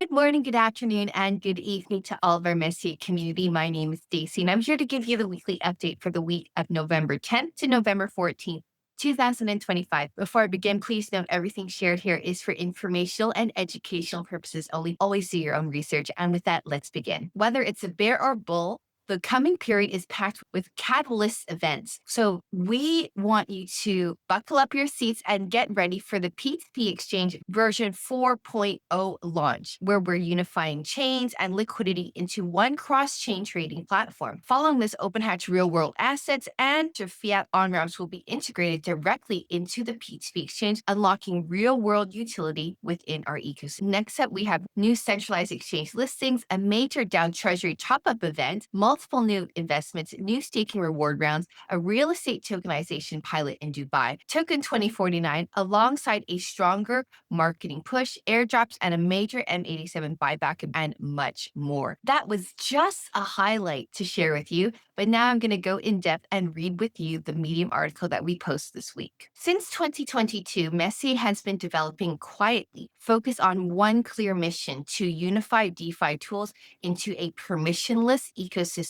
Good morning, good afternoon, and good evening to all of our Messier community. My name is Stacey, and I'm here to give you the weekly update for the week of November 10th to November 14th, 2025. Before I begin, please note everything shared here is for informational and educational purposes only. Always do your own research. And with that, let's begin. Whether it's a bear or bull, the coming period is packed with catalyst events. So we want you to buckle up your seats and get ready for the P2P Exchange version 4.0 launch, where we're unifying chains and liquidity into one cross-chain trading platform. Following this, OpenHatch real-world assets and fiat on-ramps will be integrated directly into the P2P Exchange, unlocking real-world utility within our ecosystem. Next up, we have new centralized exchange listings, a major DAO Treasury top-up event, multiple new investments, new staking reward rounds, a real estate tokenization pilot in Dubai, Token 2049, alongside a stronger marketing push, airdrops, and a major M87 buyback, and much more. That was just a highlight to share with you, but now I'm going to go in depth and read with you the Medium article that we post this week. Since 2022, Messier has been developing quietly, focused on one clear mission: to unify DeFi tools into a permissionless ecosystem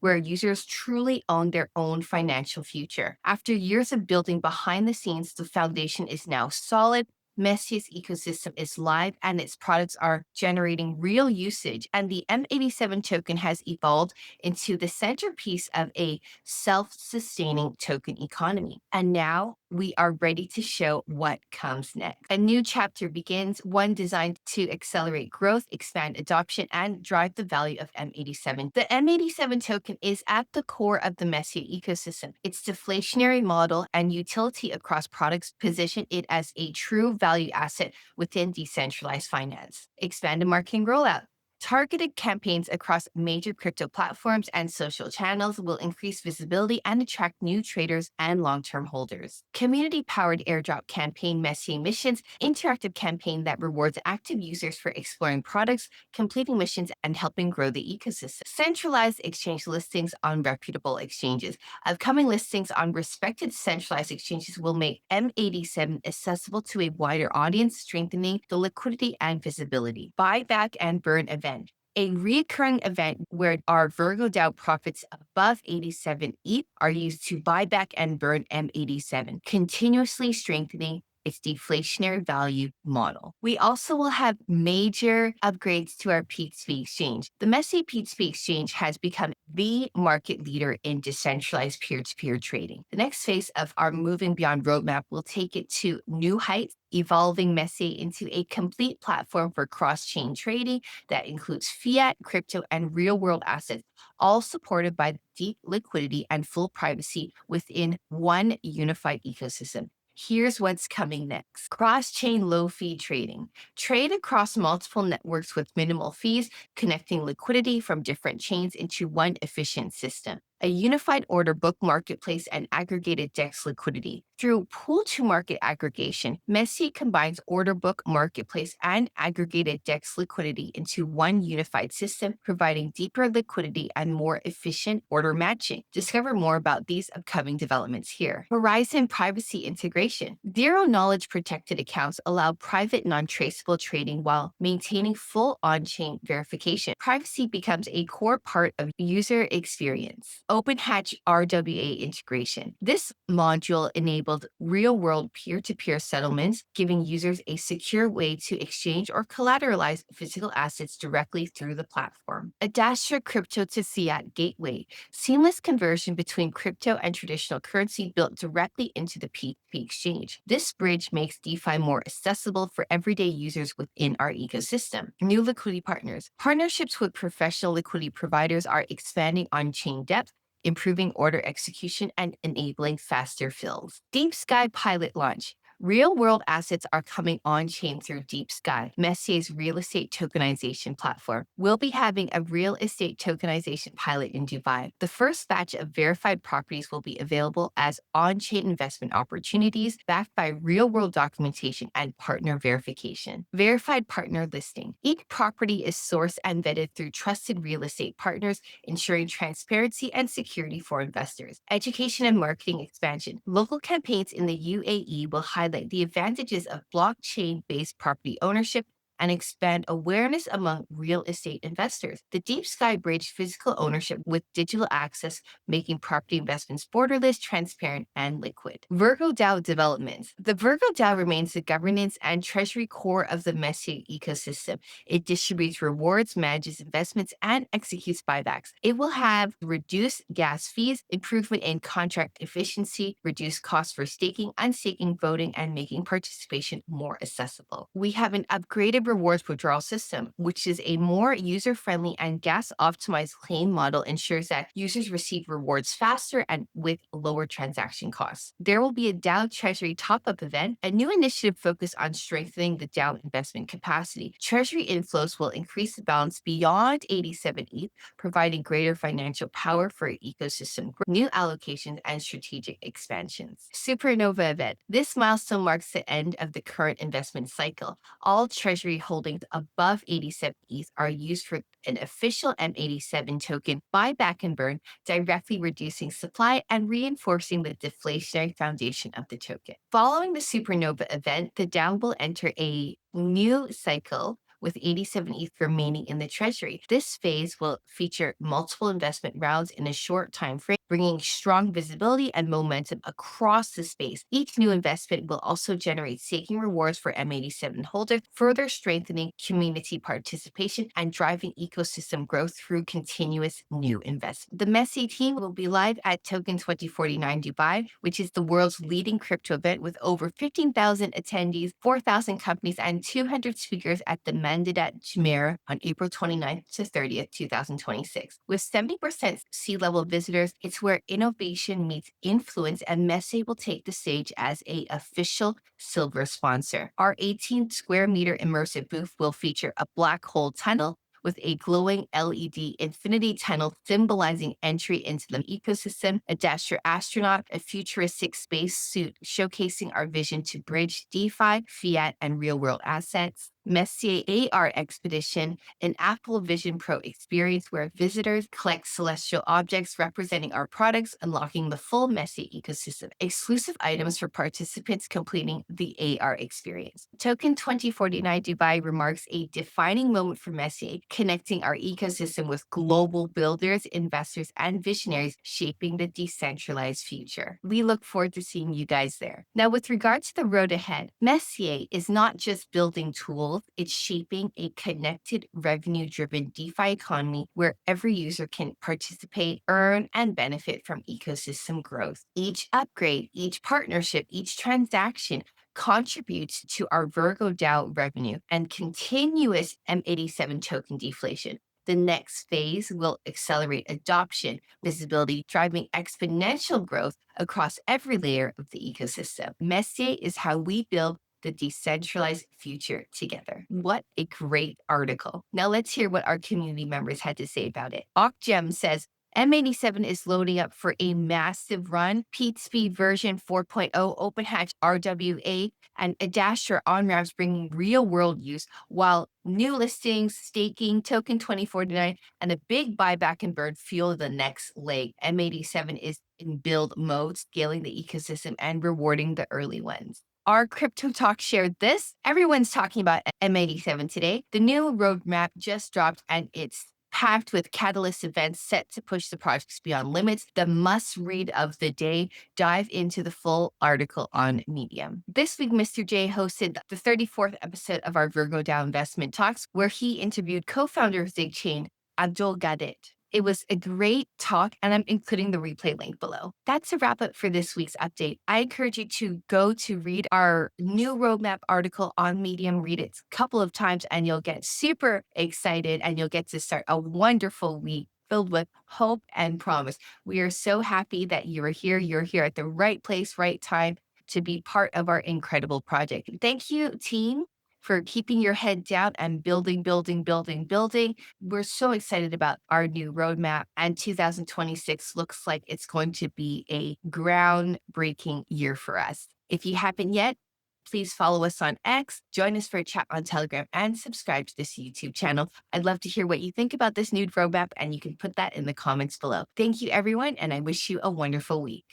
where users truly own their own financial future. After years of building behind the scenes, the foundation is now solid. Messier's ecosystem is live and its products are generating real usage, and the M87 token has evolved into the centerpiece of a self-sustaining token economy. And now we are ready to show what comes next. A new chapter begins, one designed to accelerate growth, expand adoption, and drive the value of M87. The M87 token is at the core of the Messier ecosystem. Its deflationary model and utility across products position it as a true value asset within decentralized finance. Expanded marketing rollout. Targeted campaigns across major crypto platforms and social channels will increase visibility and attract new traders and long-term holders. Community-powered airdrop campaign Messier Missions, interactive campaign that rewards active users for exploring products, completing missions, and helping grow the ecosystem. Centralized exchange listings on reputable exchanges. Upcoming listings on respected centralized exchanges will make M87 accessible to a wider audience, strengthening the liquidity and visibility. Buyback and burn event. A recurring event where our VirgoDAO profits above 87 ETH are used to buy back and burn M87, continuously strengthening its deflationary value model. We also will have major upgrades to our P2P exchange. The Messier P2P exchange has become the market leader in decentralized peer-to-peer trading. The next phase of our moving beyond roadmap will take it to new heights, evolving Messier into a complete platform for cross-chain trading that includes fiat, crypto, and real-world assets, all supported by deep liquidity and full privacy within one unified ecosystem. Here's what's coming next. Cross-chain low-fee trading. Trade across multiple networks with minimal fees, connecting liquidity from different chains into one efficient system. A unified order book marketplace and aggregated DEX liquidity. Through pool-to-market aggregation, Messier combines order book, marketplace, and aggregated DEX liquidity into one unified system, providing deeper liquidity and more efficient order matching. Discover more about these upcoming developments here. Horizon privacy integration. Zero-knowledge protected accounts allow private, non-traceable trading while maintaining full on-chain verification. Privacy becomes a core part of user experience. OpenHatch RWA Integration. This module enabled real-world peer-to-peer settlements, giving users a secure way to exchange or collateralize physical assets directly through the platform. Adastra crypto to Fiat Gateway. Seamless conversion between crypto and traditional currency built directly into the P2P exchange. This bridge makes DeFi more accessible for everyday users within our ecosystem. New liquidity partners. Partnerships with professional liquidity providers are expanding on-chain depth, improving order execution, and enabling faster fills. DeepSky pilot launch. Real-world assets are coming on-chain through DeepSky, Messier's real estate tokenization platform. We'll be having a real estate tokenization pilot in Dubai. The first batch of verified properties will be available as on-chain investment opportunities backed by real-world documentation and partner verification. Verified partner listing. Each property is sourced and vetted through trusted real estate partners, ensuring transparency and security for investors. Education and marketing expansion. Local campaigns in the UAE will highlight the advantages of blockchain-based property ownership and expand awareness among real estate investors. The DeepSky bridged physical ownership with digital access, making property investments borderless, transparent, and liquid. VirgoDAO Developments. The VirgoDAO remains the governance and treasury core of the Messier ecosystem. It distributes rewards, manages investments, and executes buybacks. It will have reduced gas fees, improvement in contract efficiency, reduced costs for staking, unstaking, voting, and making participation more accessible. We have an upgraded rewards withdrawal system, which is a more user-friendly and gas-optimized claim model, ensures that users receive rewards faster and with lower transaction costs. There will be a DAO Treasury top-up event, a new initiative focused on strengthening the DAO investment capacity. Treasury inflows will increase the balance beyond 87 ETH, providing greater financial power for ecosystem growth, new allocations, and strategic expansions. Supernova event. This milestone marks the end of the current investment cycle. All Treasury holdings above 87 ETH are used for an official M87 token buyback and burn, directly reducing supply and reinforcing the deflationary foundation of the token. Following the Supernova event, the DAO will enter a new cycle with 87 ETH remaining in the treasury. This phase will feature multiple investment rounds in a short time frame, bringing strong visibility and momentum across the space. Each new investment will also generate staking rewards for M87 holders, further strengthening community participation and driving ecosystem growth through continuous new investment. The Messier team will be live at Token 2049 Dubai, which is the world's leading crypto event with over 15,000 attendees, 4,000 companies, and 200 speakers at the Mandat Jumeirah on April 29th to 30th, 2026. With 70% C-level visitors, it's where innovation meets influence, and Messier will take the stage as an official silver sponsor. Our 18 square meter immersive booth will feature a black hole tunnel with a glowing LED infinity tunnel symbolizing entry into the ecosystem, Adastra astronaut, a futuristic space suit showcasing our vision to bridge DeFi, fiat, and real-world assets, Messier AR Expedition, an Apple Vision Pro experience where visitors collect celestial objects representing our products, unlocking the full Messier ecosystem. Exclusive items for participants completing the AR experience. Token 2049 Dubai remarks a defining moment for Messier, connecting our ecosystem with global builders, investors, and visionaries shaping the decentralized future. We look forward to seeing you guys there. Now, with regard to the road ahead, Messier is not just building tools, it's shaping a connected, revenue-driven DeFi economy where every user can participate, earn, and benefit from ecosystem growth. Each upgrade, each partnership, each transaction contributes to our VirgoDAO revenue and continuous M87 token deflation. The next phase will accelerate adoption, visibility, driving exponential growth across every layer of the ecosystem. Messier is how we build the decentralized future together. What a great article. Now let's hear what our community members had to say about it. Ocgem says, M87 is loading up for a massive run. P2P version 4.0, OpenHatch RWA, and Adastra on-ramps bringing real-world use, while new listings, staking, Token 2049, and a big buyback and burn fuel the next leg. M87 is in build mode, scaling the ecosystem and rewarding the early ones. Our Crypto Talk shared this. Everyone's talking about M87 today. The new roadmap just dropped and it's packed with catalyst events set to push the projects beyond limits. The must-read of the day, dive into the full article on Medium. This week, Mr. J hosted the 34th episode of our VirgoDAO Investment Talks, where he interviewed co-founder of ZigChain, Abdul Gadet. It was a great talk, and I'm including the replay link below. That's a wrap up for this week's update. I encourage you to go to read our new roadmap article on Medium. Read it a couple of times, and you'll get super excited, and you'll get to start a wonderful week filled with hope and promise. We are so happy that you are here. You're here at the right place, right time to be part of our incredible project. Thank you, team, for keeping your head down and building. We're so excited about our new roadmap, and 2026 looks like it's going to be a groundbreaking year for us. If you haven't yet, please follow us on X, join us for a chat on Telegram, and subscribe to this YouTube channel. I'd love to hear what you think about this new roadmap, and you can put that in the comments below. Thank you, everyone, and I wish you a wonderful week.